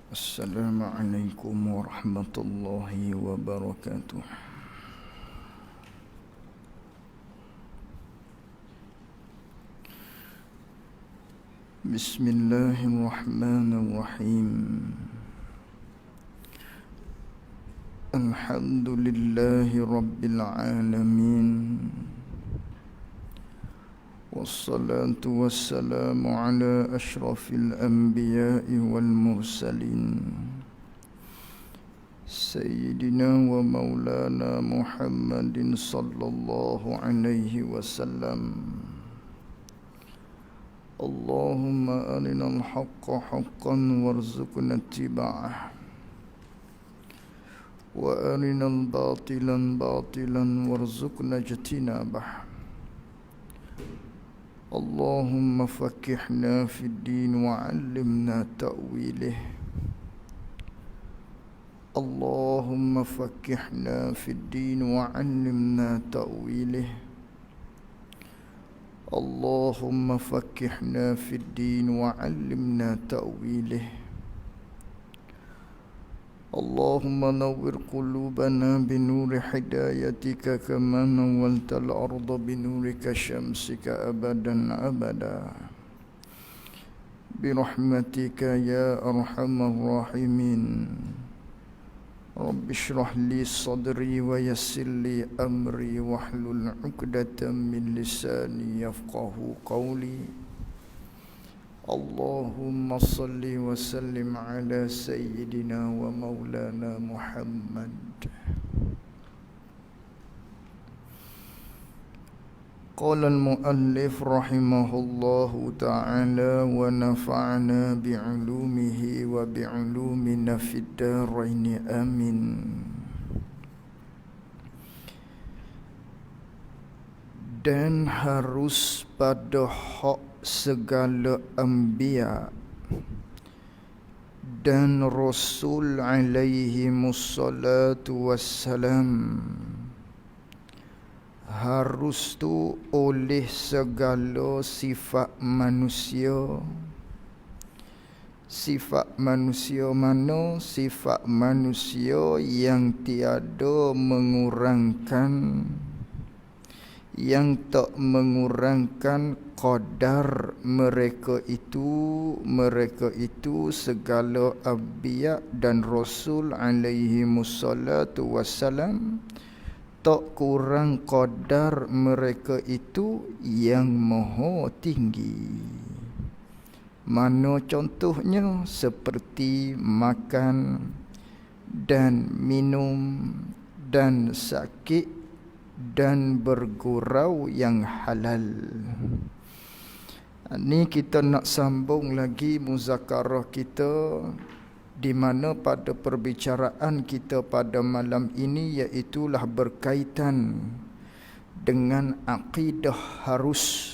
Assalamualaikum warahmatullahi wabarakatuh. Bismillahirrahmanirrahim. Alhamdulillahi rabbil alamin. Wassalatu wassalamu ala ashrafil anbiya'i wal mursalin Sayyidina wa maulana Muhammadin sallallahu alaihi wasallam. Allahumma arinal haqqa haqqan warzuqna ittiba'ah wa arinal batilan batilan warzuqna ijtinabah. Allahumma fakihna fid din wa 'allimna ta'wilih. Allahumma fakihna fid din wa 'allimna ta'wilih. Allahumma fakihna fid din wa 'allimna ta'wilih. Allahumma nawwir qulubana binuri hidayatika kama nawwaltal arda binurika syamsika abadan abada. Birahmatika ya arhamar rahimin. Rabbi shrah li sadri wa yassir li amri wahlul 'uqdatam min lisani yafqahu qawli. Allahumma salli wa sallim ala sayyidina wa maulana Muhammad. Qala al-muallif rahimahullahu ta'ala wa nafa'na bi'ulumihi wa bi'ulumina fid darain amin. Dan harus pada hak segala anbiya dan rasul alaihi mussalatu wassalam, harus tu oleh segala sifat manusia. Sifat manusia mana? Sifat manusia yang tiada mengurangkan, yang tak mengurangkan qadar mereka itu segala anbiya dan rasul alaihi musallatu wassalam, tak kurang qadar mereka itu yang maha tinggi. Mana contohnya? Seperti makan dan minum dan sakit dan bergurau yang halal. Ni kita nak sambung lagi muzakarah kita, di mana pada perbicaraan kita pada malam ini iaitulah berkaitan dengan akidah harus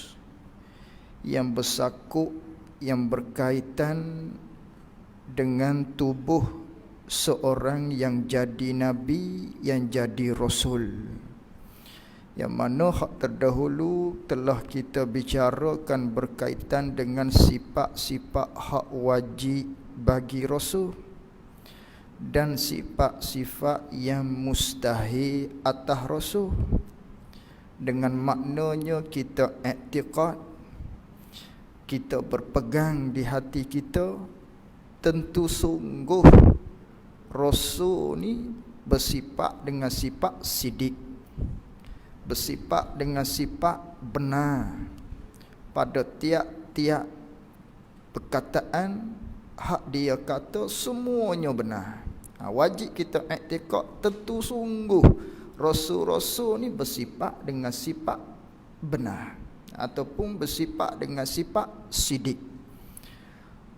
yang bersakup, yang berkaitan dengan tubuh seorang yang jadi nabi, yang jadi rasul. Yang mana hak terdahulu telah kita bicarakan berkaitan dengan sifat-sifat hak wajib bagi rasul dan sifat-sifat yang mustahil atas rasul. Dengan maknanya kita i'tiqad, kita berpegang di hati kita, tentu sungguh rasul ni bersifat dengan sifat sidik, bersifat dengan sifat benar pada tiap-tiap perkataan. Hak dia kata semuanya benar. Wajib kita i'tiqad, tentu sungguh rasul-rasul ni bersifat dengan sifat benar ataupun bersifat dengan sifat sidik.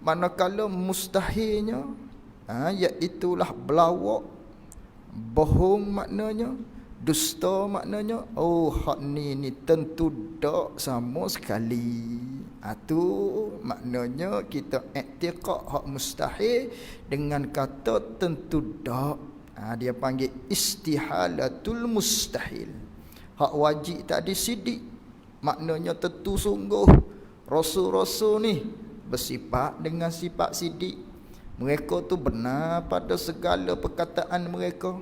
Manakala mustahilnya, iaitulah belawak, bohong maknanya, dusta maknanya, hak ni tentu tak sama sekali. Itu maknanya kita i'tiqad hak mustahil dengan kata tentu tak. Dia panggil istihalatul mustahil. Hak wajib tadi sidik, maknanya tentu sungguh rasul-rasul ni bersifat dengan sifat sidik. Mereka tu benar pada segala perkataan mereka.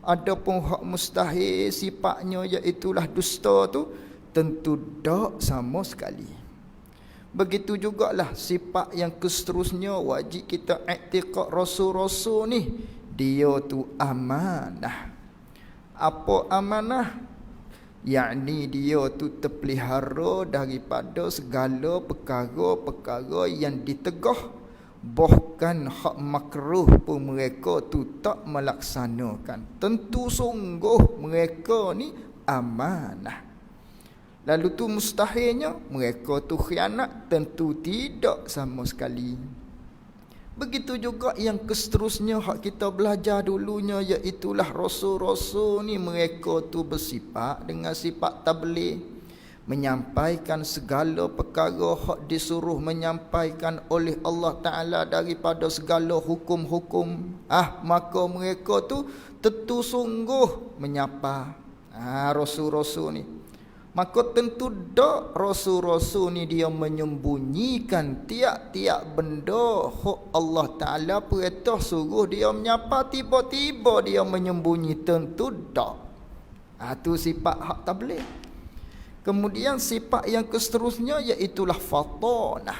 Adapun hak mustahil sifatnya iaitulah dusta tu, tentu tak sama sekali. Begitu jugalah sifat yang seterusnya wajib kita i'tiqad rasul-rasul ni, dia tu amanah. Apa amanah? Yakni dia tu terpelihara daripada segala perkara-perkara yang ditegah. Bahkan hak makruh pun mereka tu tak melaksanakan. Tentu sungguh mereka ni amanah. Lalu tu mustahilnya mereka tu khianat, tentu tidak sama sekali. Begitu juga yang seterusnya hak kita belajar dulunya, iaitulah rasul-rasul ni mereka tu bersifat dengan sifat tabligh, menyampaikan segala perkara hak disuruh menyampaikan oleh Allah Ta'ala daripada segala hukum-hukum. Maka mereka tu tentu sungguh menyapa rasul-rasul ni. Maka tentu tak rasul-rasul ni dia menyembunyikan tiap-tiap benda hak Allah Ta'ala perintah suruh dia menyapa, tiba-tiba dia menyembunyi, tentu tak. Tu sifat hak tabligh. Kemudian sifat yang seterusnya iaitulah fatanah.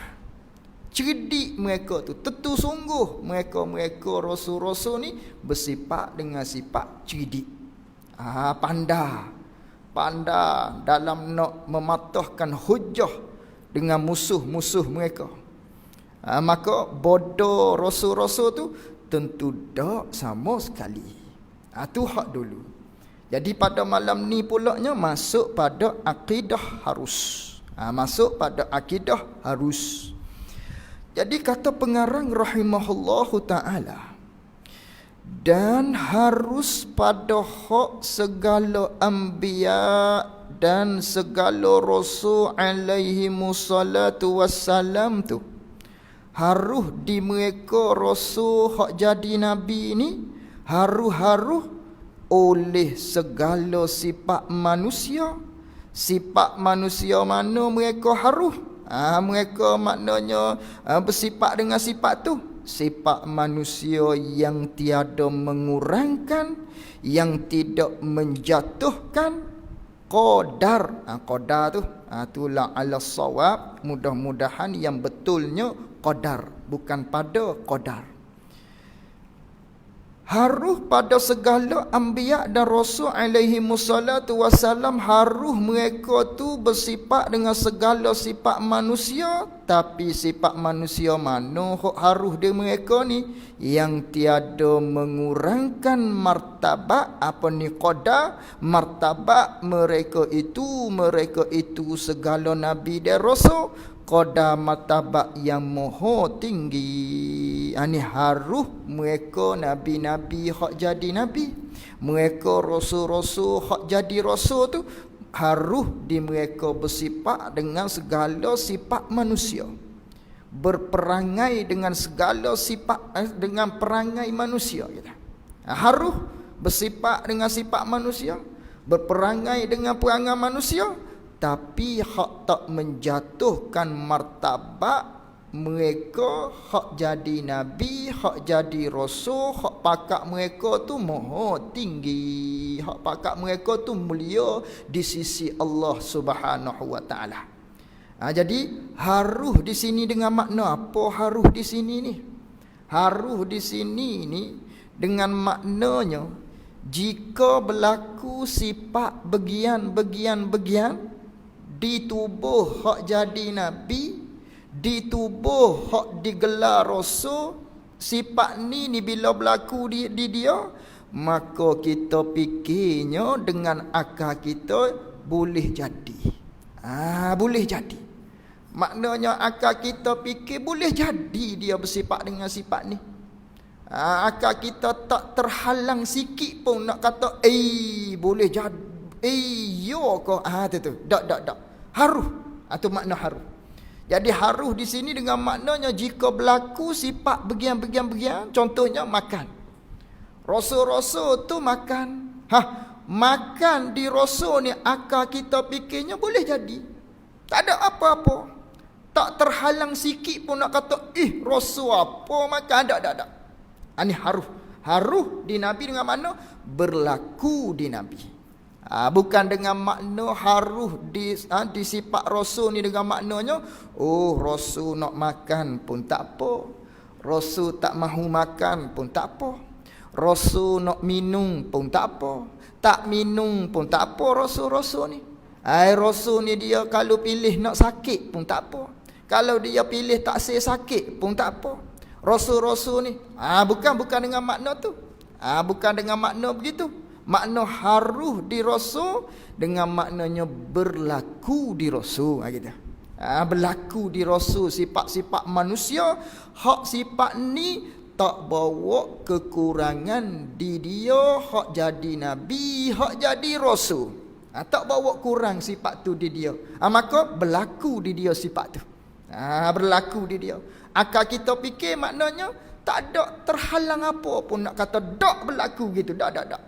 Cerdik mereka tu, tentu sungguh mereka rasul-rasul ni bersifat dengan sifat cerdik. Pandai dalam nak mematahkan hujah dengan musuh-musuh mereka. Maka bodoh rasul-rasul tu tentu tak sama sekali. Tu hak dulu. Jadi pada malam ni pulaknya masuk pada akidah harus. Masuk pada akidah harus. Jadi kata pengarang rahimahullahu ta'ala, dan harus pada hak segala anbiya dan segala rasul alaihi musallatu wassalam tu, harus di mereka rasul hak jadi nabi ni, haru oleh segala sifat manusia. Sifat manusia mana mereka haruh? Mereka maknanya bersifat dengan sifat tu, sifat manusia yang tiada mengurangkan, yang tidak menjatuhkan. Qadar, qadar tu itulah ala sawab. Mudah-mudahan yang betulnya qadar, bukan pada qadar. Haruh pada segala anbiya dan rasul alaihi musallatu wassalam, haruh mereka tu bersifat dengan segala sifat manusia. Tapi sifat manusia mana haruh dia mereka ni? Yang tiada mengurangkan martabat qadar, martabat mereka itu segala nabi dan rasul, qadar martabat yang maha tinggi. Ini haruh mereka nabi-nabi hak jadi nabi, mereka rasul-rasul hak jadi rasul tu, haruh di mereka bersifat dengan segala sifat manusia, berperangai dengan segala sifat dengan perangai manusia. Haruh bersifat dengan sifat manusia, berperangai dengan perangai manusia, tapi hak tak menjatuhkan martabat mereka hak jadi nabi, hak jadi rasul, hak pakak mereka tu maha tinggi, hak pakak mereka tu mulia di sisi Allah Subhanahu wa taala. Jadi haruh di sini dengan makna apa? Haruh di sini ni, haruh di sini ni dengan maknanya, jika berlaku sifat bagian-bagian di tubuh hak jadi nabi, di tubuh hak digelar rasul, sifat ni bila berlaku di dia, maka kita fikirnya dengan akal kita boleh jadi. Boleh jadi. Maknanya akal kita fikir boleh jadi dia bersifat dengan sifat ni. Akal kita tak terhalang sikit pun nak kata boleh jadi. Yo kau tu. Tak. Haruh. Itu makna haruh. Jadi haruh di sini dengan maknanya jika berlaku sifat bagian-bagian, contohnya makan. Rasul-rasul tu makan. Makan di rasul ni akal kita fikirnya boleh jadi. Tak ada apa-apa. tak terhalang sikit pun nak kata, rasul apa makan, tak. Ini haruh di Nabi dengan makna berlaku di Nabi. Bukan dengan makna haruh di sifat rasul ni dengan maknanya, rasul nak makan pun tak apa, rasul tak mahu makan pun tak apa, rasul nak minum pun tak apa, tak minum pun tak apa. Rasul ni rasul ni dia kalau pilih nak sakit pun tak apa, kalau dia pilih tak sakit pun tak apa. Rasul ni bukan dengan makna tu. Bukan dengan makna begitu. Makna haruh di rasul dengan maknanya berlaku di rasul gitu. Berlaku di rasul sifat-sifat manusia, hak sifat ni tak bawa kekurangan di dia, hak jadi nabi, hak jadi rasul. Tak bawa kurang sifat tu di dia. Maka berlaku di dia sifat tu. Berlaku di dia. Akal kita fikir maknanya tak ada terhalang apa pun nak kata dak berlaku gitu. Tak.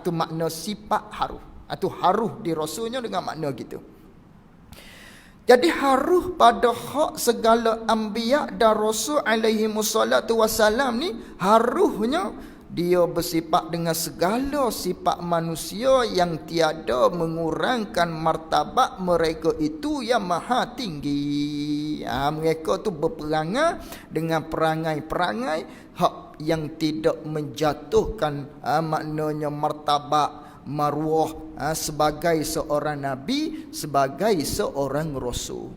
Tu makna sifat haruh. Tu haruh di rasulnya dengan makna gitu. Jadi haruh pada hak segala anbiya dan rasul alaihi wassalatu wassalam ni, haruhnya dia bersifat dengan segala sifat manusia yang tiada mengurangkan martabat mereka itu yang maha tinggi. Mereka tu berperangai dengan perangai-perangai hak yang tidak menjatuhkan maknanya martabat maruah sebagai seorang nabi, sebagai seorang rasul.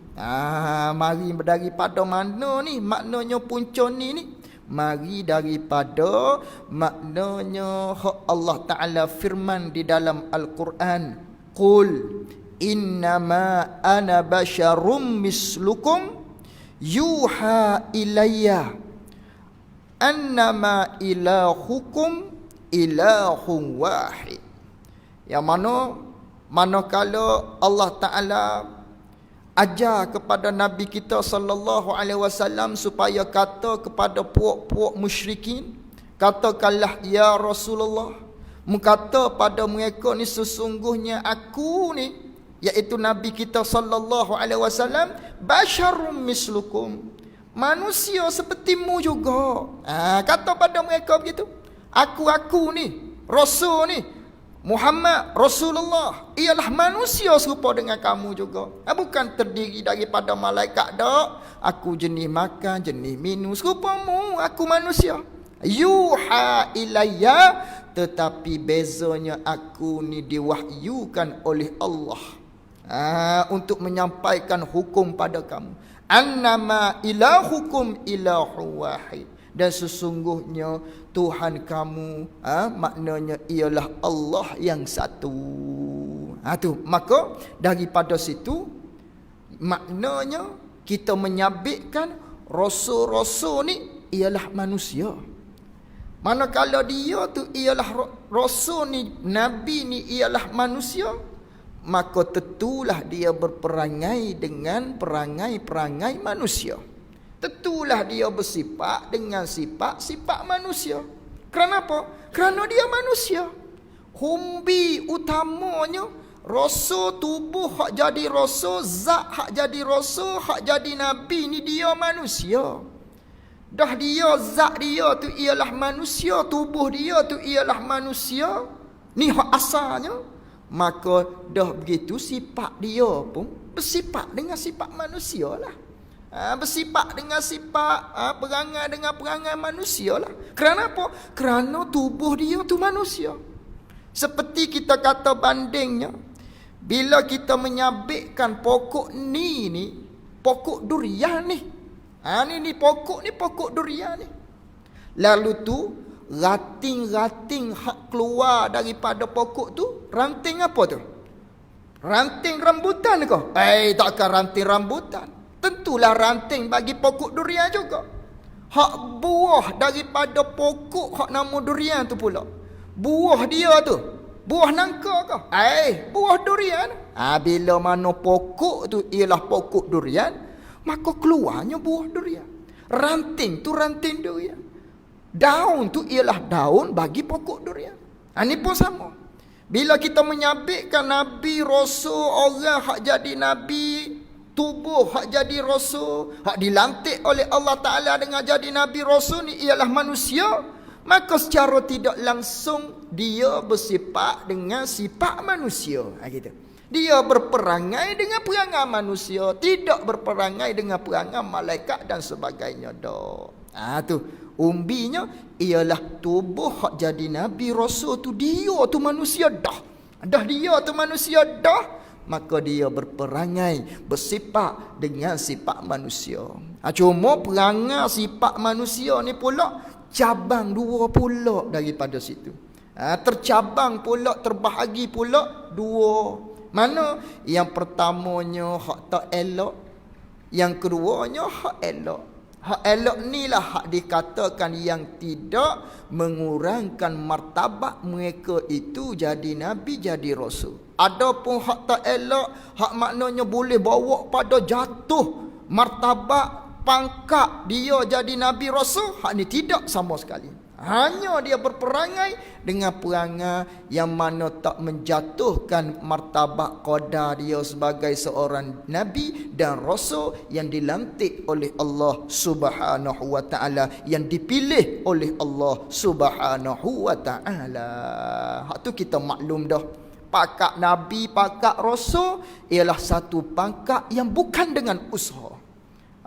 Mari daripada mana ni maknanya punca ni? Mari daripada maknanya Allah Ta'ala firman di dalam Al-Quran, Qul innama ana basyarum mislukum yuha ilayya annama ilahukum ilahun wahid. Yang manakala Allah Ta'ala ajar kepada Nabi kita sallallahu alaihi wasallam supaya kata kepada puak-puak musyrikin, katakanlah ya Rasulullah, mengata pada mereka ni sesungguhnya aku ni, iaitu Nabi kita sallallahu alaihi wasallam, basyarum mislukum, manusia sepertimu juga. Kata pada mereka begitu, aku ni rasul ni Muhammad Rasulullah ialah manusia serupa dengan kamu juga. Bukan terdiri daripada malaikat dak. Aku jenis makan, jenis minum serupamu, aku manusia. Yuha ilayya, tetapi bezanya aku ni diwahyukan oleh Allah untuk menyampaikan hukum pada kamu. Annama ilahukum ilahu wahid, dan sesungguhnya Tuhan kamu maknanya ialah Allah yang satu. Tu maka daripada situ maknanya kita menyabitkan rasul-rasul ni ialah manusia. Manakala dia tu ialah rasul ni, nabi ni ialah manusia, maka tentulah dia berperangai dengan perangai-perangai manusia. Tentulah dia bersifat dengan sifat-sifat manusia. Kenapa? Kerana dia manusia. Humbi utamanya rasul, tubuh hak jadi rasul, zat hak jadi rasul, hak jadi nabi ni dia manusia. Dah dia, zat dia tu ialah manusia, tubuh dia tu ialah manusia, ni hak asalnya. Maka dah begitu sifat dia pun bersifat dengan sifat manusia lah. Bersifat dengan sifat perangai dengan perangai manusia lah. Kerana apa? Kerana tubuh dia tu manusia. Seperti kita kata bandingnya, bila kita menyabitkan pokok ni pokok durian ni. Ni pokok durian ni. Lalu tu ranting-ranting hak keluar daripada pokok tu, ranting apa tu? Ranting rambutan ke? Takkan ranting rambutan. Tentulah ranting bagi pokok durian juga. Hak buah daripada pokok hak nama durian tu pula. Buah dia tu, buah nangka ke? Buah durian. Bila mana pokok tu ialah pokok durian, maka keluarnya buah durian. Ranting tu ranting durian. Daun tu ialah daun bagi pokok durian. Ini pun sama. Bila kita menyabitkan nabi, rasul, orang hak jadi nabi, tubuh hak jadi rasul, hak dilantik oleh Allah Ta'ala dengan jadi Nabi Rasul ni ialah manusia, maka secara tidak langsung dia bersifat dengan sifat manusia. Gitu. Dia berperangai dengan perangai manusia, tidak berperangai dengan perangai malaikat dan sebagainya dah. Tu umbinya ialah tubuh hak jadi Nabi Rasul tu dia tu manusia dah. Dah dia tu manusia dah, maka dia berperangai, bersifat dengan sifat manusia. Cuma perangai sifat manusia ni pula cabang dua pula daripada situ. Tercabang pula, terbahagi pula dua. Mana? Yang pertamanya hak tak elok, yang keduanya hak elok. Hak elok ni lah hak dikatakan yang tidak mengurangkan martabat mereka itu jadi Nabi, jadi Rasul. Adapun hak tak elok, hak maknanya boleh bawa pada jatuh martabat, pangkat dia jadi Nabi Rasul, hak ni tidak sama sekali. Hanya dia berperangai dengan perangai yang mana tak menjatuhkan martabat qadar dia sebagai seorang Nabi dan Rasul yang dilantik oleh Allah Subhanahu wa ta'ala, yang dipilih oleh Allah Subhanahu wa ta'ala. Hak tu kita maklum dah. Pangkat Nabi, pangkat Rasul ialah satu pangkat yang bukan dengan usaha.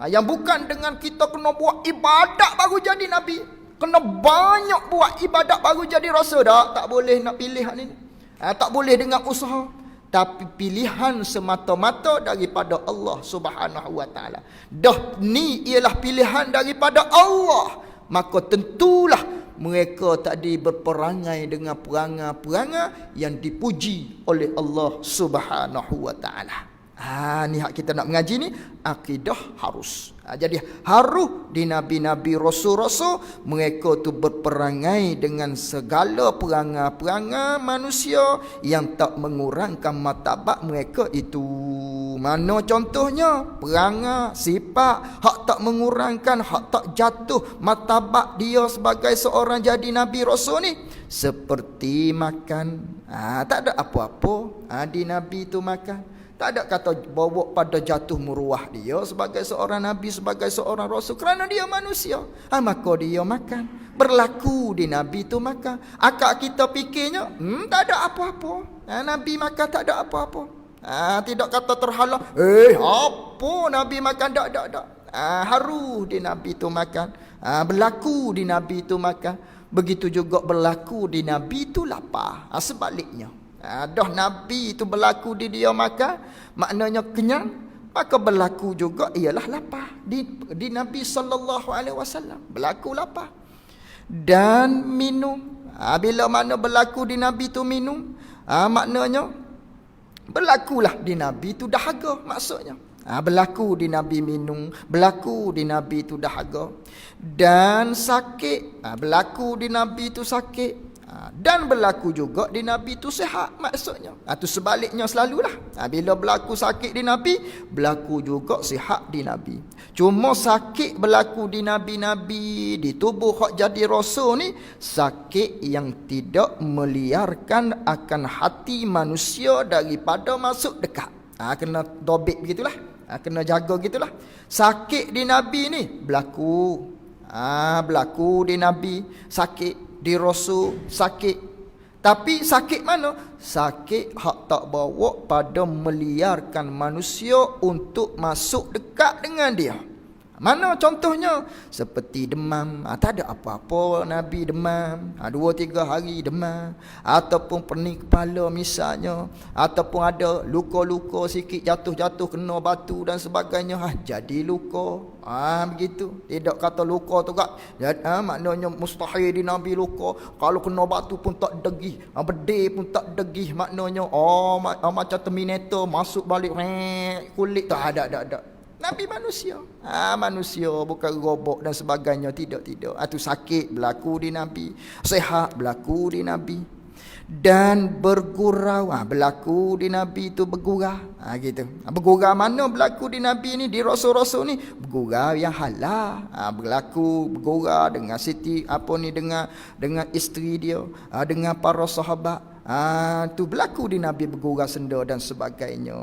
Yang bukan dengan kita kena buat ibadat baru jadi Nabi. Kena banyak buat ibadat baru jadi Rasul dah. Tak boleh nak pilih hak ni. Tak boleh dengan usaha. Tapi pilihan semata-mata daripada Allah Subhanahu wa ta'ala. Dah ni ialah pilihan daripada Allah. Maka tentulah mereka tadi berperangai dengan perangai-perangai yang dipuji oleh Allah Subhanahu wa ta'ala. Ni hak kita nak mengaji ni, akidah harus. Jadi harus di Nabi-Nabi, Rasul-Rasul, mereka tu berperangai dengan segala perangai-perangai manusia yang tak mengurangkan martabat mereka itu. Mana contohnya? Perangai, sifat, hak tak mengurangkan, hak tak jatuh martabat dia sebagai seorang jadi Nabi Rasul ni. Seperti makan. Tak ada apa-apa di Nabi tu makan. Tak ada kata bawa pada jatuh muruah dia sebagai seorang Nabi, sebagai seorang Rasul. Kerana dia manusia, maka dia makan. Berlaku di Nabi tu makan. Akak kita fikirnya tak ada apa-apa. Nabi makan tak ada apa-apa. Tidak kata terhalang. Apa Nabi makan? Tak. Harus di Nabi tu makan. Berlaku di Nabi tu makan. Begitu juga berlaku di Nabi tu lapar. Sebaliknya. Dah Nabi itu berlaku di dia makan, maknanya kenyang, maka berlaku juga ialah lapar di Nabi SAW. Berlaku lapar dan minum. Bila mana berlaku di Nabi itu minum, maknanya berlakulah di Nabi itu dahaga, maksudnya. Berlaku di Nabi minum, berlaku di Nabi itu dahaga dan sakit. Berlaku di Nabi itu sakit. Dan berlaku juga di Nabi itu sihat, maksudnya. Itu sebaliknya selalulah. Bila berlaku sakit di Nabi, berlaku juga sihat di Nabi. Cuma sakit berlaku di Nabi-Nabi, di tubuh hak jadi Rasul ni, sakit yang tidak meliarkan akan hati manusia daripada masuk dekat. Kena dobit begitulah. Kena jaga gitulah. Sakit di Nabi ni berlaku. Berlaku di Nabi sakit, di Rasul sakit. Tapi sakit mana? Sakit hak tak bawa pada meliarkan manusia untuk masuk dekat dengan dia. Mana contohnya? Seperti demam. Tak ada apa-apa Nabi demam. 2-3 hari demam. Ataupun pening kepala misalnya. Ataupun ada luka-luka sikit jatuh-jatuh kena batu dan sebagainya. Jadi luka. Begitu. Tidak kata luka tu kak. Maknanya mustahil di Nabi luka. Kalau kena batu pun tak degih. Bedil pun tak degih. Maknanya macam Terminator masuk balik kulit tu. Ada. Nabi manusia. Manusia bukan robot dan sebagainya. Tidak. Itu sakit berlaku di Nabi. Sehat berlaku di Nabi. dan bergurau. Berlaku di Nabi itu bergurau. Gitu. Bergurau mana berlaku di Nabi ni, di Rasul-Rasul ni? Bergurau yang halal. Berlaku bergurau dengan siti dengan isteri dia, dengan para sahabat. Tu berlaku di Nabi bergurau senda dan sebagainya.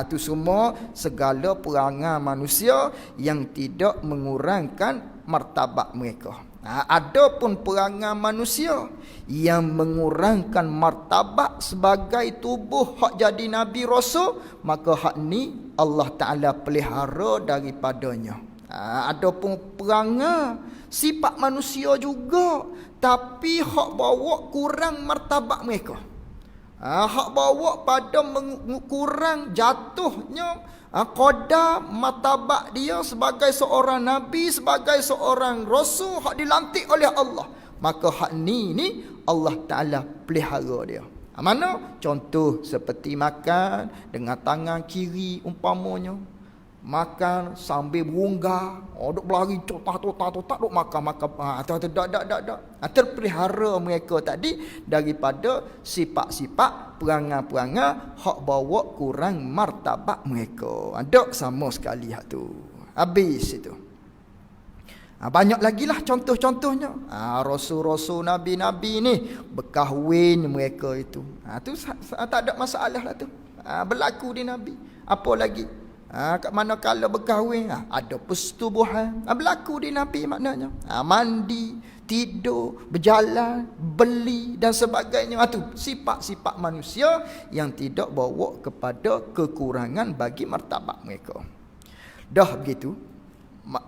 Tu semua segala perangai manusia yang tidak mengurangkan martabat mereka. Adapun perangai manusia yang mengurangkan martabat sebagai tubuh hak jadi Nabi Rasul, maka hak ni Allah Ta'ala pelihara daripadanya. Adapun perangai sifat manusia juga, tapi hak bawa kurang martabat mereka, hak bawa pada kurang jatuhnya qadar martabat dia sebagai seorang Nabi, sebagai seorang Rasul hak dilantik oleh Allah. Maka hak ni Allah Ta'ala pelihara dia. Mana? Contoh seperti makan dengan tangan kiri umpamanya. Makan sambil berungga, duk berlari totak duk makan. Tak. Terpelihara mereka tadi daripada sifat-sifat perangai-perangai hak bawa kurang martabat mereka. Ada sama sekali hak tu. Habis itu. Banyak lagi lah contoh-contohnya. Rasul-rasul, nabi-nabi ni berkahwin mereka itu. Tu tak ada masalah lah tu. Berlaku di Nabi. Apa lagi? Kat mana kalau berkahwin, ada persetubuhan, berlaku di Nabi maknanya. Mandi, tidur, berjalan, beli dan sebagainya. Itu sifat-sifat manusia yang tidak bawa kepada kekurangan bagi martabat mereka. Dah begitu,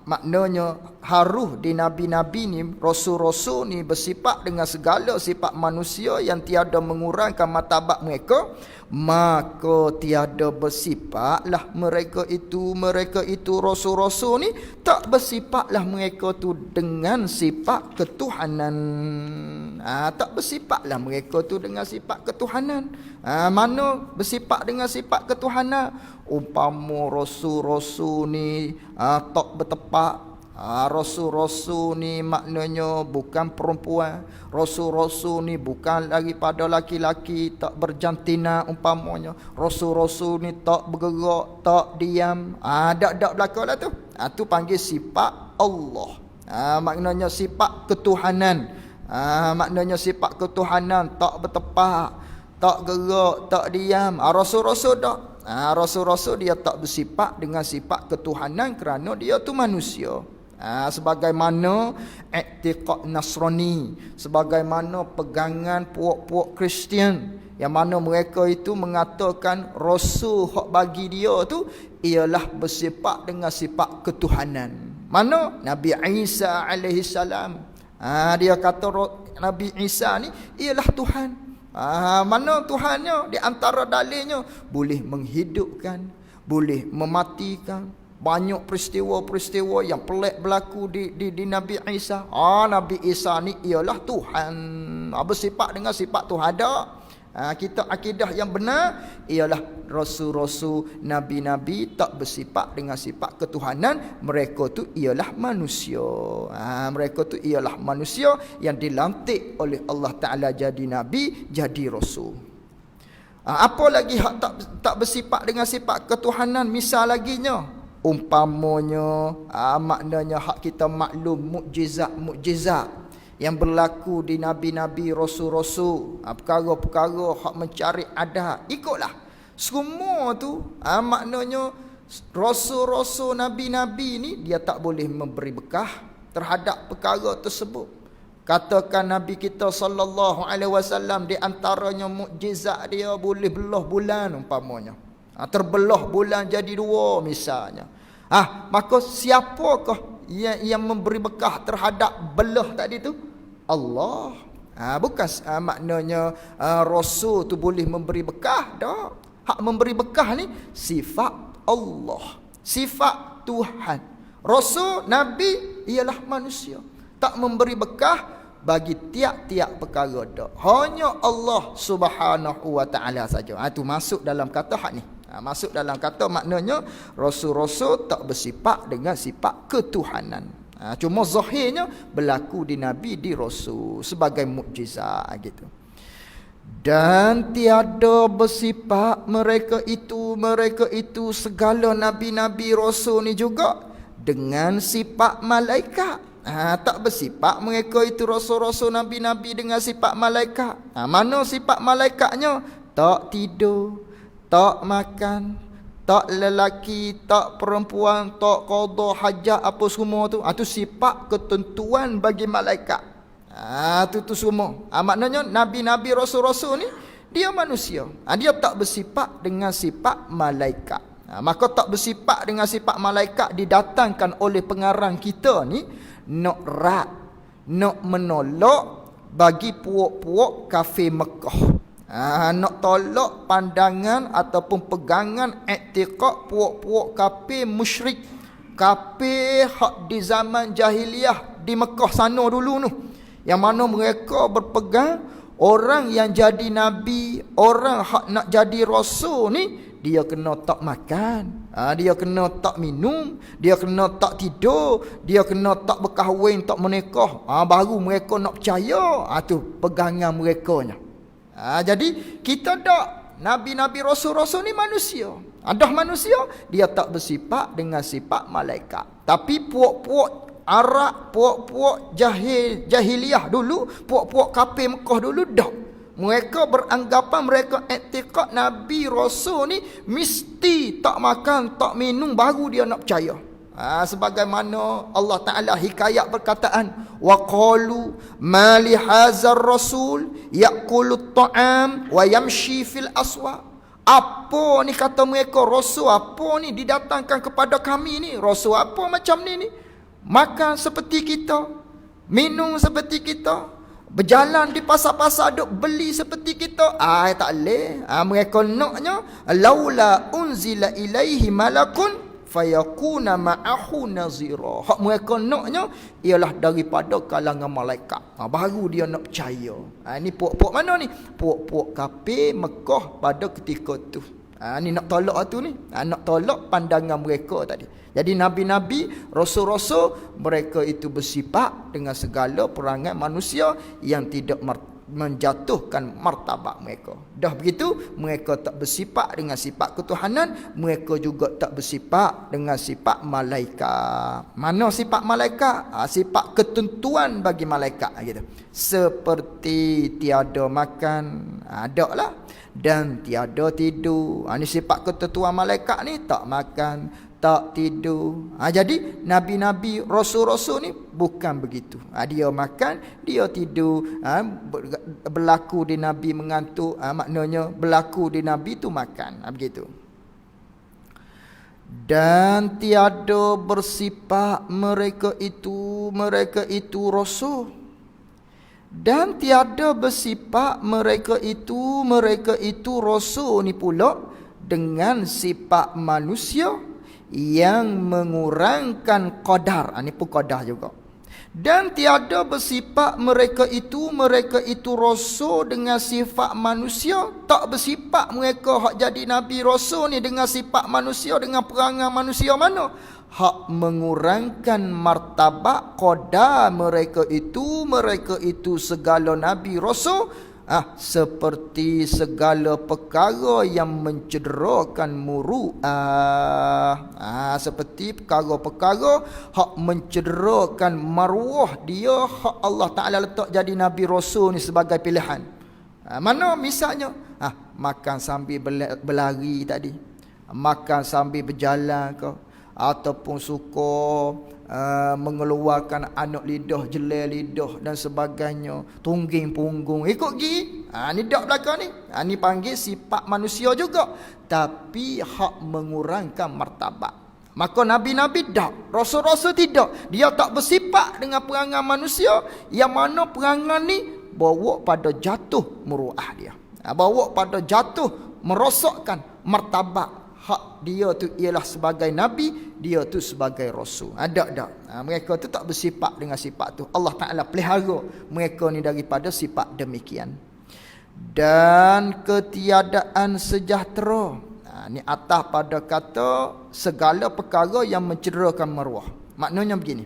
maknanya haruh di Nabi-Nabi ni, Rasul-Rasul ni bersifat dengan segala sifat manusia yang tiada mengurangkan martabat mereka. Maka tiada bersifatlah mereka itu Rasul-Rasul ni tak bersifatlah mereka tu dengan sifat ketuhanan. Tak bersifatlah mereka tu dengan sifat ketuhanan. Mana bersifat dengan sifat ketuhanan? Umpama Rasul-Rasul ni tak bertepat. Rasul-Rasul ni maknanya bukan perempuan. Rasul-Rasul ni bukan daripada laki-laki, tak berjantina umpamanya. Rasul-Rasul ni tak bergerak, tak diam. Tak berlaku lah tu. Tu panggil sifat Allah. Maknanya sifat ketuhanan. Maknanya sifat ketuhanan, tak bertepat, tak gerak, tak diam. Rasul-Rasul tak. Rasul-Rasul dia tak bersifat dengan sifat ketuhanan kerana dia tu manusia. Sebagaimana i'tiqad Nasrani, sebagaimana pegangan puak-puak Kristian yang mana mereka itu mengatakan Rasul hak bagi dia tu ialah bersifat dengan sifat ketuhanan. Mana? Nabi Isa alaihi salam. Dia kata Nabi Isa ni ialah Tuhan. Mana Tuhannya? Di antara dalilnya boleh menghidupkan, boleh mematikan. Banyak peristiwa-peristiwa yang pelik berlaku di Nabi Isa. Nabi Isa ni ialah Tuhan. Bersifat dengan sifat Tuhan. Kita akidah yang benar ialah Rasul-Rasul, Nabi-Nabi tak bersifat dengan sifat ketuhanan. Mereka tu ialah manusia. Mereka tu ialah manusia yang dilantik oleh Allah Ta'ala jadi Nabi, jadi Rasul. Apa lagi hak tak bersifat dengan sifat ketuhanan? Misal laginya, umpamanya maknanya hak kita maklum mukjizat yang berlaku di nabi-nabi, rasul-rasul, perkara-perkara hak mencari adat, ikutlah semua tu. Maknanya rasul-rasul, nabi-nabi ni dia tak boleh memberi bekah terhadap perkara tersebut. Katakan Nabi kita sallallahu alaihi wasallam, di antaranya mukjizat dia boleh belah bulan umpamanya. Terbelah bulan jadi dua misalnya. Maka siapakah yang memberi bekah terhadap belah tadi tu? Allah. Bukan maknanya Rasul tu boleh memberi bekah. Tak. Hak memberi bekah ni sifat Allah, sifat Tuhan. Rasul, Nabi ialah manusia, tak memberi bekah bagi tiap-tiap perkara dak. Hanya Allah Subhanahu wa taala saja. Itu masuk dalam kata hak ni. Masuk dalam kata maknanya rasul-rasul tak bersifat dengan sifat ketuhanan. Cuma zahirnya berlaku di Nabi, di Rasul sebagai mukjizat gitu. Dan tiada bersifat mereka itu segala nabi-nabi rasul ni juga dengan sifat malaikat. Tak bersifat mereka itu rasul-rasul nabi-nabi dengan sifat malaikat. Mana sifat malaikatnya? Tak tidur, tak makan, tak lelaki, tak perempuan, tak qada hajat apa semua tu. Tu sifat ketentuan bagi malaikat. Tu semua. Maknanya nabi-nabi rasul-rasul ni dia manusia. Dia tak bersifat dengan sifat malaikat. Maka tak bersifat dengan sifat malaikat didatangkan oleh pengarang kita ni nak nak menolak bagi puak-puak kafir Mekah. Nak tolak pandangan ataupun pegangan i'tiqad puak-puak kafir musyrik, kafir hak di zaman jahiliah di Mekah sana dulu tu, yang mana mereka berpegang orang yang jadi nabi, orang hak nak jadi rasul ni, dia kena tak makan, dia kena tak minum, dia kena tak tidur, dia kena tak berkahwin, tak menikah, baru mereka nak percaya. Tu pegangan merekanya. Jadi kita tak, nabi-nabi rasul-rasul ni manusia. Dah manusia, dia tak bersifat dengan sifat malaikat. Tapi puak-puak Arab, puak-puak jahiliah dulu, puak-puak kafir Mekah dulu dah. Mereka beranggapan, mereka i'tiqad Nabi Rasul ni mesti tak makan, tak minum baru dia nak percaya. Sebagaimana Allah Ta'ala hikayat perkataan, wa qalu ma li hadzal rasul ya'kulu at-ta'am wa yamshi fil aswaq. Apa ni kata mereka, rasul apa ni didatangkan kepada kami ni? Rasul apa macam ni? Makan seperti kita, minum seperti kita, berjalan di pasar-pasar duk beli seperti kita. Tak boleh. Mereka naknya laula unzila ilaihi malakun fayakuna ma'ahu nazira. Hak mereka naknya ialah daripada kalangan malaikat. Baru dia nak percaya. Ni puak-puak mana ni? Puak-puak kafir Mekah pada ketika tu. Ni nak tolak tu ni. Nak tolak pandangan mereka tadi. Jadi nabi-nabi, rasul-rasul, mereka itu bersifat dengan segala perangai manusia yang tidak menjatuhkan martabat mereka. Dah begitu, mereka tak bersifat dengan sifat ketuhanan, mereka juga tak bersifat dengan sifat malaikat. Mana sifat malaikat? Sifat ketentuan bagi malaikat gitu. Seperti tiada makan, ada lah, dan tiada tidur. Ini sifat ketentuan malaikat ni, tak makan, tak tidur. Jadi nabi-nabi, rasul-rasul ni bukan begitu. Dia makan, dia tidur. Berlaku di nabi mengantuk, maknanya berlaku di nabi tu makan. Begitu. Dan tiada bersifat mereka itu rasul. Dan tiada bersifat mereka itu rasul ni pula dengan sifat manusia yang mengurangkan qadar. Ini pun qadar juga. Dan tiada bersifat mereka itu rasul dengan sifat manusia. Tak bersifat mereka hak jadi nabi rasul ni dengan sifat manusia, dengan perangai manusia mana? Hak mengurangkan martabat qadar mereka itu segala nabi rasul. Seperti segala perkara yang mencederakan muru'ah. Seperti perkara-perkara hak mencederakan maruah dia, hak Allah Ta'ala letak jadi Nabi Rasul ni sebagai pilihan. Mana misalnya? Makan sambil berlari tadi, makan sambil berjalan ke, ataupun suka mengeluarkan anak lidah, jelai lidah dan sebagainya, tungging punggung ikut gigi. Ni dak belakang ni. Ni panggil sifat manusia juga, tapi hak mengurangkan martabat. Maka nabi-nabi dak, rasul-rasul tidak. Dia tak bersifat dengan perangai manusia, yang mana perangai ni bawa pada jatuh muruah dia, bawa pada jatuh merosakkan martabat. Hak dia tu ialah sebagai nabi, dia tu sebagai rasul. Mereka tu tak bersifat dengan sifat tu. Allah Ta'ala pelihara mereka ni daripada sifat demikian. Dan ketiadaan sejahtera. Ni atas pada kata segala perkara yang mencederakan maruah. Maknanya begini.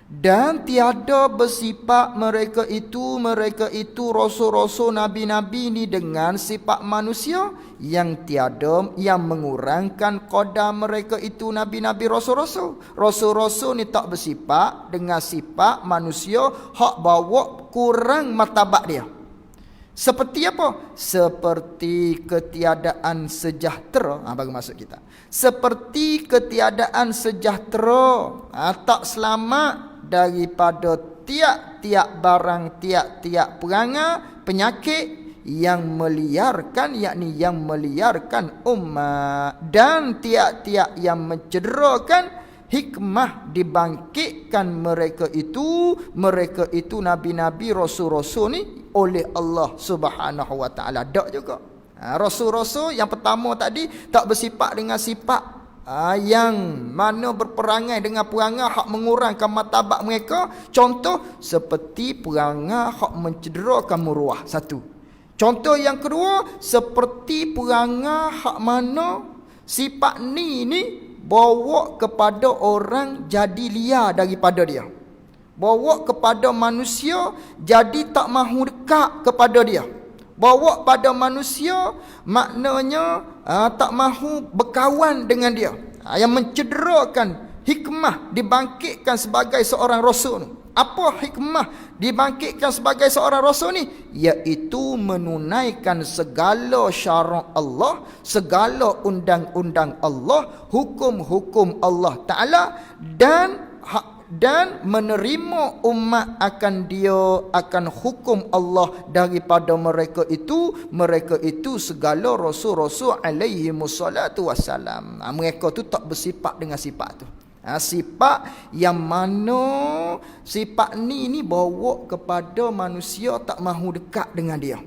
Dan tiada bersifat mereka itu rasul-rasul, nabi-nabi ni dengan sifat manusia, yang tiada yang mengurangkan qadar mereka itu nabi-nabi, rasul-rasul. Rasul-rasul ni tak bersifat dengan sifat manusia hak bawa kurang martabat dia. Seperti apa? Seperti ketiadaan sejahtera. Bagi maksud kita, seperti ketiadaan sejahtera, tak selamat daripada tiap-tiap barang, tiap-tiap perangai, penyakit yang meliarkan, yakni yang meliarkan umat, dan tiap-tiap yang mencederakan hikmah dibangkitkan mereka itu nabi-nabi, rasul-rasul ni oleh Allah Subhanahu wa taala. Dak juga rasul-rasul yang pertama tadi tak bersifat dengan sifat yang mana berperangai dengan perangai hak mengurangkan martabat mereka. Contoh seperti perangai hak mencederakan maruah. Satu. Contoh yang kedua, seperti perangai hak mana sifat ni bawa kepada orang jadi liar daripada dia, bawa kepada manusia jadi tak mahu dekat kepada dia, bawa pada manusia maknanya tak mahu berkawan dengan dia, yang mencederakan hikmah dibangkitkan sebagai seorang rasul. Apa hikmah dibangkitkan sebagai seorang rasul ni? Iaitu menunaikan segala syarak Allah, segala undang-undang Allah, hukum-hukum Allah Ta'ala, dan menerima umat akan hukum Allah daripada mereka itu segala rasul-rasul alaihi wassalatu wassalam. Mereka tu tak bersifat dengan sifat tu. Sifat yang mana sifat ni bawa kepada manusia tak mahu dekat dengan dia,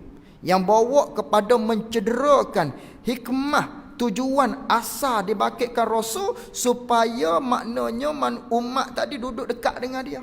yang bawa kepada mencederakan hikmah, tujuan asal dibangkitkan rasul, supaya maknanya umat tadi duduk dekat dengan dia,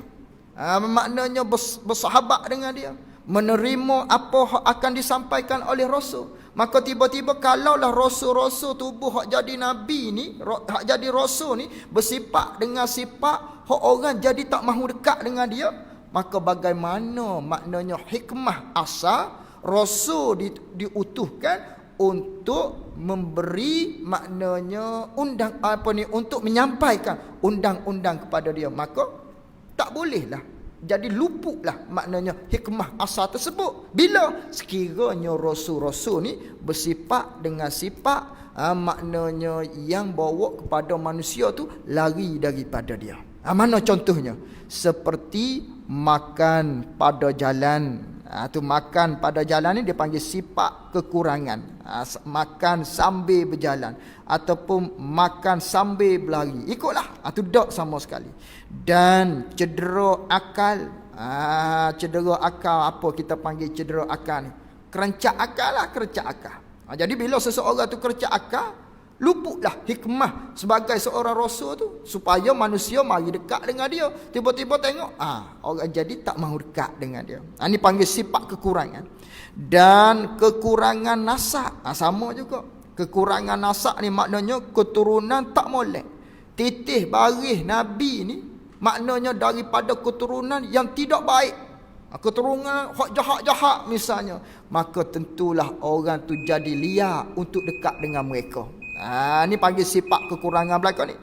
maknanya bersahabat dengan dia, menerima apa akan disampaikan oleh rasul. Maka tiba-tiba kalaulah rasul-rasul tubuh hak jadi nabi ni, hak jadi rasul ni bersifat dengan sifat hak orang jadi tak mahu dekat dengan dia, maka bagaimana maknanya hikmah asal rasul diutuhkan untuk memberi maknanya untuk menyampaikan undang-undang kepada dia. Maka tak bolehlah, jadi luputlah maknanya hikmah asal tersebut bila sekiranya rasul-rasul ni bersifat dengan sifat maknanya yang bawa kepada manusia tu lari daripada dia. Mana contohnya? Seperti makan pada jalan. Tu makan pada jalan ni dia panggil sifat kekurangan. Makan sambil berjalan ataupun makan sambil berlari, ikutlah. Tu tak sama sekali. Dan cedera akal. Cedera akal, apa kita panggil cedera akal ni? Kerencak akal lah, kerencak akal. Jadi bila seseorang tu kerencak akal, luputlah hikmah sebagai seorang rasul tu, supaya manusia mari dekat dengan dia. Tiba-tiba tengok orang jadi tak mahu dekat dengan dia. Ini panggil sifat kekurangan. Dan kekurangan nasab, sama juga. Kekurangan nasab ni maknanya keturunan tak molek. Titih baris nabi ni maknanya daripada keturunan yang tidak baik, keturunan hak jahat-jahat misalnya, maka tentulah orang tu jadi liar untuk dekat dengan mereka. Ni panggil sifat kekurangan belaka ni.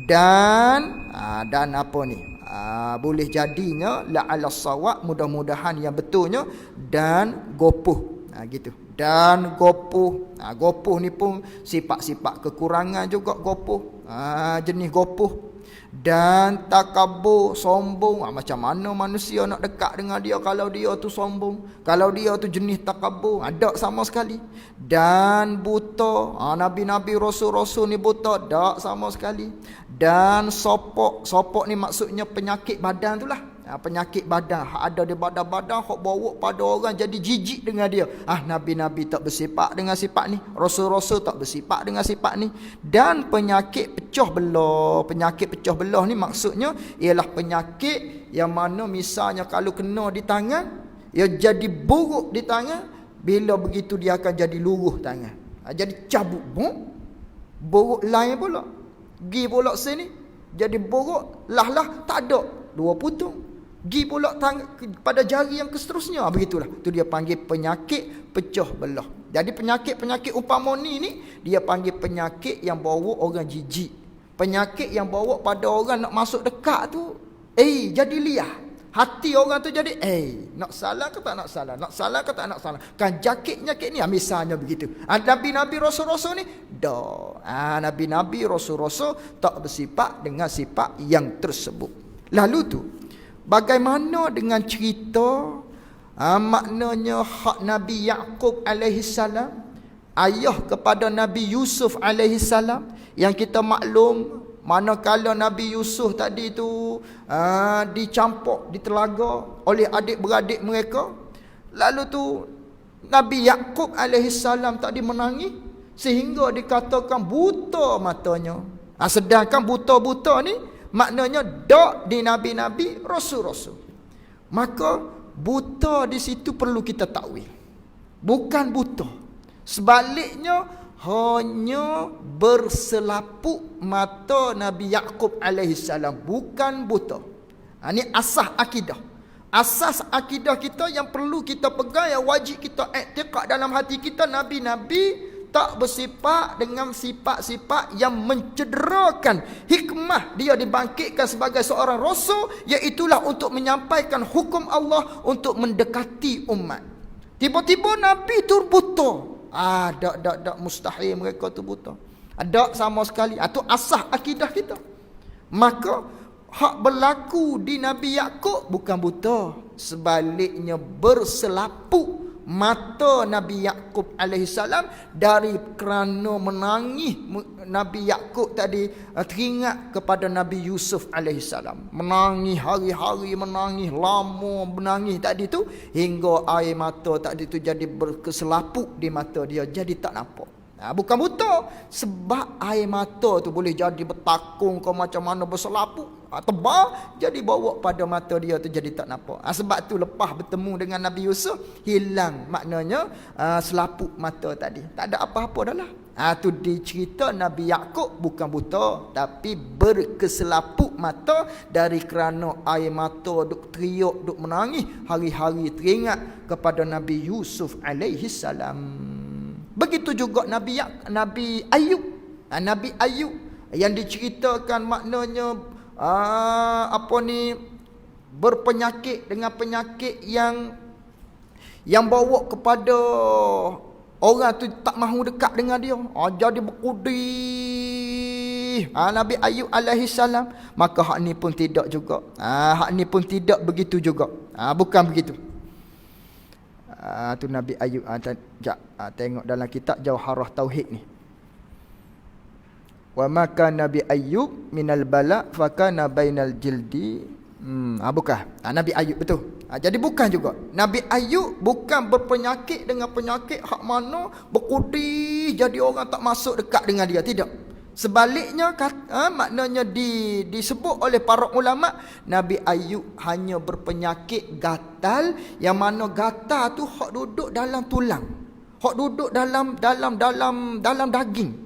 Dan apa ni? Boleh jadinya la'ala sawab, mudah-mudahan yang betulnya, dan gopuh. Gitu. Dan gopuh. Gopuh ni pun sifat-sifat kekurangan juga, gopuh. Jenis gopuh. Dan takabur, sombong. Macam mana manusia nak dekat dengan dia kalau dia tu sombong, kalau dia tu jenis takabur? Tak sama sekali. Dan buta. Nabi-nabi, rasul-rasul ni buta? Tak sama sekali. Dan sopok. Sopok ni maksudnya penyakit badan tu lah. Penyakit badan hak ada di badan-badan, hak bawa pada orang jadi jijik dengan dia. Nabi-nabi tak bersifat dengan sifat ni, rasul-rasul tak bersifat dengan sifat ni. Dan penyakit pecah belah. Penyakit pecah belah ni maksudnya ialah penyakit yang mana misalnya kalau kena di tangan, ia jadi buruk di tangan, bila begitu dia akan jadi luruh tangan. Jadi cabut, buruk lain pula, gi pula sini jadi buruk, lah tak ada. 2 putung. Gi pula pada jari yang seterusnya. Begitulah. Tu dia panggil penyakit pecah belah. Jadi penyakit-penyakit umpama ni dia panggil penyakit yang bawa orang jijik. Penyakit yang bawa pada orang nak masuk dekat tu, jadi liar. Hati orang tu jadi, nak salah ke tak nak salah? Nak salah ke tak nak salah? Kan jakit-nyakit ni, misalnya begitu. Nabi-nabi rasul-rasul ni, Nabi-nabi rasul-rasul tak bersifat dengan sifat yang tersebut. Lalu tu, bagaimana dengan cerita maknanya hak Nabi Yaqub alaihi salam, ayah kepada Nabi Yusuf alaihi salam, yang kita maklum manakala Nabi Yusuf tadi tu dicampur di telaga oleh adik-beradik mereka, lalu tu Nabi Yaqub alaihi salam tadi menangis sehingga dikatakan buta matanya. Sedangkan buta-buta ni maknanya dak di nabi-nabi, rasul-rasul. Maka buta di situ perlu kita takwil. Bukan buta. Sebaliknya hanya berselaput mata Nabi Yaqub alaihi salam, bukan buta. Ini asas akidah. Asas akidah kita yang perlu kita pegang, yang wajib kita iktikad dalam hati kita, nabi-nabi tak bersifat dengan sifat-sifat yang mencederakan hikmah dia dibangkitkan sebagai seorang rasul, iaitulah untuk menyampaikan hukum Allah, untuk mendekati umat. Tiba-tiba Nabi tu buta. Tak mustahil mereka tu buta. Tak sama sekali. Itu asas akidah kita. Maka hak berlaku di Nabi Yaqub bukan buta, sebaliknya berselaput mata Nabi Yaqub alaihi salam dari kerana menangis. Nabi Yaqub tadi teringat kepada Nabi Yusuf alaihi salam, menangis hari-hari, menangis lama, menangis tadi tu hingga air mata tadi tu jadi berkeselaput di mata dia, jadi tak nampak. Bukan buta, sebab air mata tu boleh jadi bertakung ke macam mana, berselaput, tebal, jadi bawa pada mata dia tu jadi tak nampak. Sebab tu lepas bertemu dengan Nabi Yusuf, hilang maknanya selaput mata tadi. Tak ada apa-apa dah lah. Tu dicerita Nabi Yaqub bukan buta, tapi berkeselaput mata dari kerana air mata duk teriuk, duk menangis, hari-hari teringat kepada Nabi Yusuf alaihi salam. Begitu juga Nabi Ayub. Nabi Ayub yang diceritakan maknanya berpenyakit dengan penyakit yang bawa kepada orang tu tak mahu dekat dengan dia. Jadi berkudih. Nabi Ayub alaihi salam. Maka hak ni pun tidak juga. Hak ni pun tidak begitu juga. Bukan begitu. Tu Nabi Ayub. Tengok dalam kitab Jauharah Tauhid ni. Wa maka Nabi Ayub minal bala fakana bainal jildi. Bukan. Nabi Ayub betul. Jadi bukan juga. Nabi Ayub bukan berpenyakit dengan penyakit hak mana berkudih jadi orang tak masuk dekat dengan dia. Tidak. Sebaliknya maknanya disebut oleh para ulama, Nabi Ayub hanya berpenyakit gatal, yang mana gatal tu hak duduk dalam tulang, hak duduk dalam daging,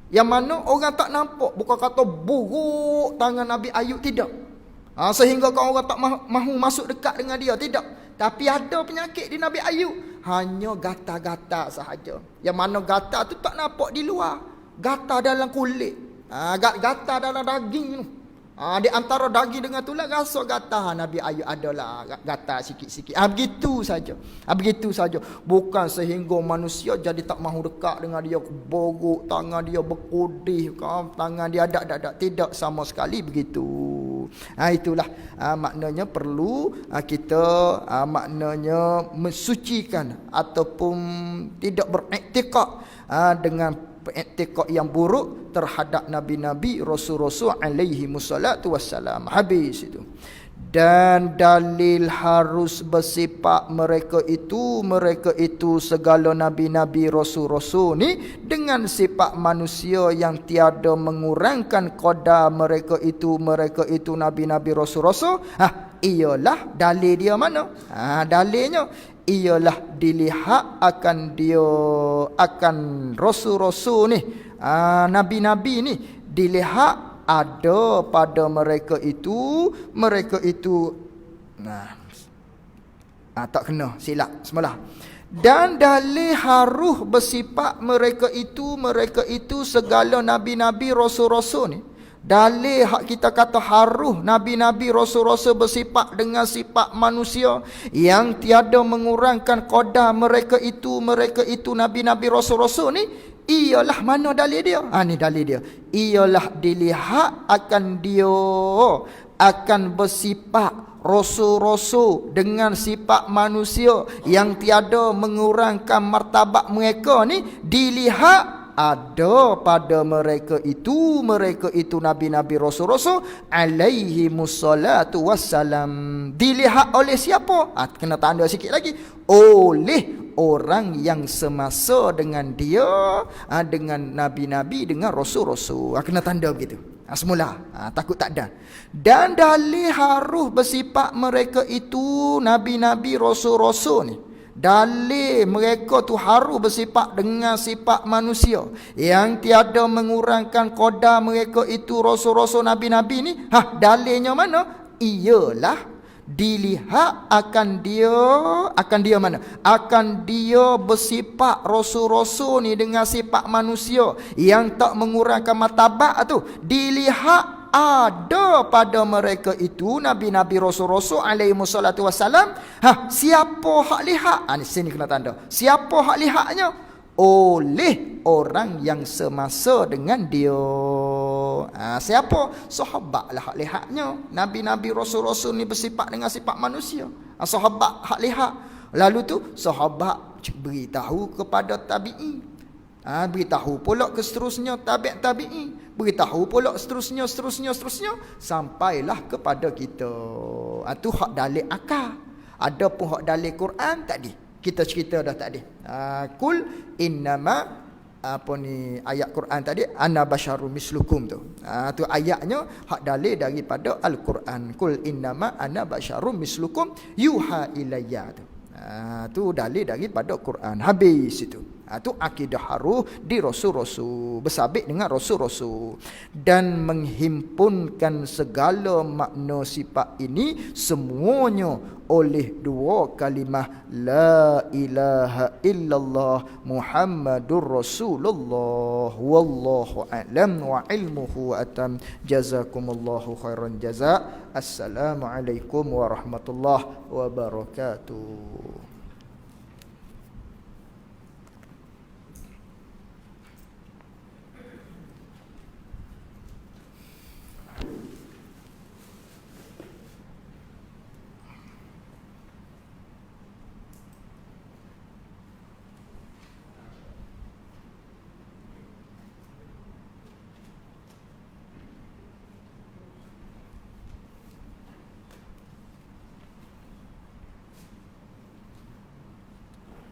yang mana orang tak nampak. Bukan kata buruk tangan Nabi Ayub, tidak. Sehingga kau orang tak mahu masuk dekat dengan dia, tidak. Tapi ada penyakit di Nabi Ayub, hanya gatal-gatal sahaja, yang mana gatal tu tak nampak di luar. Gatal dalam kulit, gatal dalam daging tu. Di antara daging dengan tulang rasa gatal. Nabi Ayub adalah gatal sikit-sikit. Begitu saja. Begitu saja. Bukan sehingga manusia jadi tak mahu dekat dengan dia, borok tangan dia, berkudih tangan dia, tak. Tidak sama sekali begitu. Itulah maknanya perlu kita maknanya mensucikan ataupun tidak beriktikad dengan iktikad yang buruk terhadap nabi-nabi, rasul-rasul alaihi musallatu wassalam. Habis itu. Dan dalil harus bersifat mereka itu segala nabi-nabi, rasul-rasul ni dengan sifat manusia yang tiada mengurangkan qadar mereka itu nabi-nabi, rasul-rasul. Ialah dalil dia mana? Dalilnya ialah dilihat akan rasul-rasul ni, nabi-nabi ni dilihat ada pada mereka itu tak kena, silap semula. Dan dalil haruh bersifat mereka itu segala nabi-nabi rasul-rasul ni. Dalil hak kita kata haruh nabi-nabi rasul-rasul bersifat dengan sifat manusia yang tiada mengurangkan qadar mereka itu nabi-nabi rasul-rasul ni, ialah mana dalil dia? Ni dalil dia. Ialah dilihat akan dia akan bersifat rasul-rasul dengan sifat manusia yang tiada mengurangkan martabat mereka ni, dilihat ada pada mereka itu nabi-nabi rasul-rasul alaihi musallatu wassalam. Dilihat oleh siapa? Kena tanda sikit lagi. Oleh orang yang semasa dengan dia, dengan nabi-nabi, dengan rasul-rasul. Kena tanda begitu. Semula. Takut tak ada. Dan dalil haruh bersifat mereka itu nabi-nabi rasul-rasul ni, dalil mereka tu haruh bersifat dengan sifat manusia yang tiada mengurangkan qadar mereka itu rasul-rasul nabi-nabi ni. Dalilnya mana? Ialah dilihat akan dia mana? Akan dia bersifat rasul-rasul ni dengan sifat manusia yang tak mengurangkan martabat tu. Dilihat ada pada mereka itu nabi-nabi rasul-rasul alaihi wassalatu wassalam. Siapa hak lihat? Ni sini kena tanda. Siapa hak lihatnya? Oleh orang yang semasa dengan dia. Siapa? Sahabat lah hak lihatnya. Nabi-nabi rasul-rasul ni bersifat dengan sifat manusia. Sahabat hak lihat. Lalu tu sahabat beritahu kepada tabi'in. Beritahu pula ke seterusnya tabi'i. Beritahu pula seterusnya sampailah kepada kita. Tu hak dalil akal. Ada pun hak dalil Quran tadi kita cerita dah tadi. Kul innama ayat Quran tadi, ana basyarum mislukum tu. Tu ayatnya hak dalil daripada Al-Quran. Kul innama ana basyarum mislukum yuha ilayya tu. Tu dalil daripada Quran. Habis itu. Tu akidah haruh di rasul-rasul, bersabit dengan rasul-rasul, dan menghimpunkan segala makna sifat ini semuanya oleh dua kalimah la ilaha illallah Muhammadur Rasulullah. Wallahu a'lam wa ilmuhu atam. Jazakumullahu khairan jazak. Assalamualaikum warahmatullahi wabarakatuh.